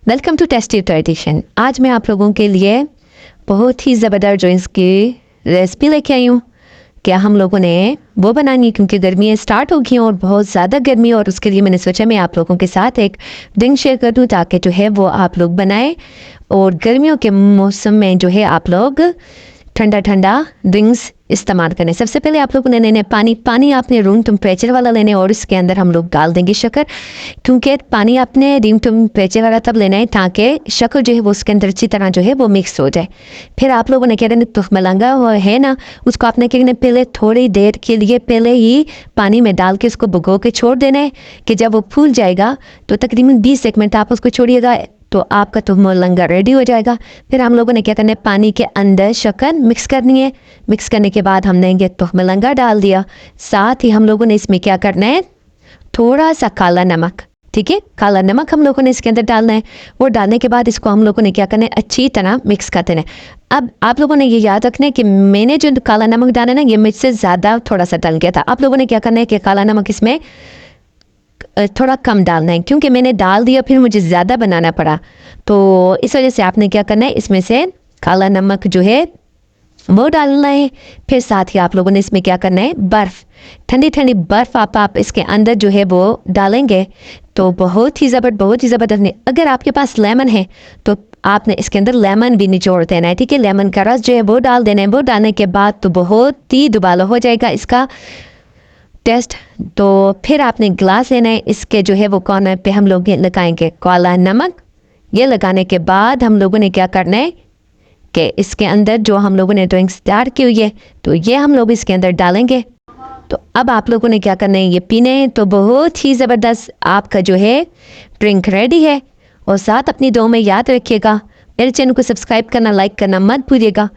Welcome to tasty tradition. आज मैं आप लोगों के लिए बहुत ही ज़बरदस्त ड्रिंक्स की रेसिपी लेके आई हूँ। क्या हम लोगों ने वो बनानी है क्योंकि गर्मियाँ स्टार्ट हो गई हैं और बहुत ज़्यादा गर्मी, और उसके लिए मैंने सोचा मैं आप लोगों के साथ एक ड्रिंक शेयर कर दूँ ताकि जो है वो आप लोग बनाएं और गर्मियों के मौसम में जो है आप लोग ठंडा ठंडा ड्रिंक्स इस्तेमाल करें। सबसे पहले आप लोगों ने लेने पानी आपने रूम टेम्परेचर वाला लेने और इसके अंदर हम लोग डाल देंगे शक्कर, क्योंकि पानी आपने रूम टेम्परेचर वाला तब लेना है ताकि शक्कर जो है वो उसके अंदर अच्छी तरह जो है वो मिक्स हो जाए। फिर आप लोगों ने क्या करना, तुखमलंगा वो है ना, उसको आपने क्या करना, पहले थोड़ी देर के लिए पहले ही पानी में डाल के उसको भिगो के छोड़ देना है कि जब वो फूल जाएगा तो तकरीबन 20 मिनट आप उसको छोड़िएगा तो आपका तुखमलंगा रेडी हो जाएगा। फिर हम लोगों ने क्या करना है, पानी के अंदर शक्कर मिक्स करनी है। मिक्स करने के बाद हमने ये तुखमलंगा डाल दिया। साथ ही हम लोगों ने इसमें क्या करना है, थोड़ा सा काला नमक, ठीक है, काला नमक हम लोगों ने इसके अंदर डालना है। वो डालने के बाद इसको हम लोगों ने क्या करना है, अच्छी तरह मिक्स कर देना है। अब आप लोगों ने ये याद रखना है कि मैंने जो काला नमक डाला ना, ये मुझसे ज़्यादा थोड़ा सा डल गया था। आप लोगों ने क्या करना है कि काला नमक इसमें थोड़ा कम डालना है, क्योंकि मैंने डाल दिया फिर मुझे ज़्यादा बनाना पड़ा, तो इस वजह से आपने क्या करना है, इसमें से काला नमक जो है वो डालना है। फिर साथ ही आप लोगों ने इसमें क्या करना है, बर्फ़, ठंडी ठंडी बर्फ़ आप इसके अंदर जो है वो डालेंगे तो बहुत ही ज़बरदस्त। अगर आपके पास लेमन है तो आपने इसके अंदर लेमन भी निचोड़ देना है, ठीक है, लेमन का रस जो है वो डाल देना है। वो डालने के बाद तो बहुत ही दुबाला हो जाएगा इसका टेस्ट। तो फिर आपने ग्लास लेना है, इसके जो है वो कॉर्नर पे हम लोग लगाएंगे काला नमक। ये लगाने के बाद हम लोगों ने क्या करना है कि इसके अंदर जो हम लोगों ने ड्रिंक्स तैयार की हुई है तो ये हम लोग इसके अंदर डालेंगे। तो अब आप लोगों ने क्या करना है, ये पीने हैं। तो बहुत ही ज़बरदस्त आपका जो है ड्रिंक रेडी है। और साथ अपनी दुआ में याद रखिएगा, मेरे चैनल को सब्सक्राइब करना, लाइक करना मत भूलिएगा।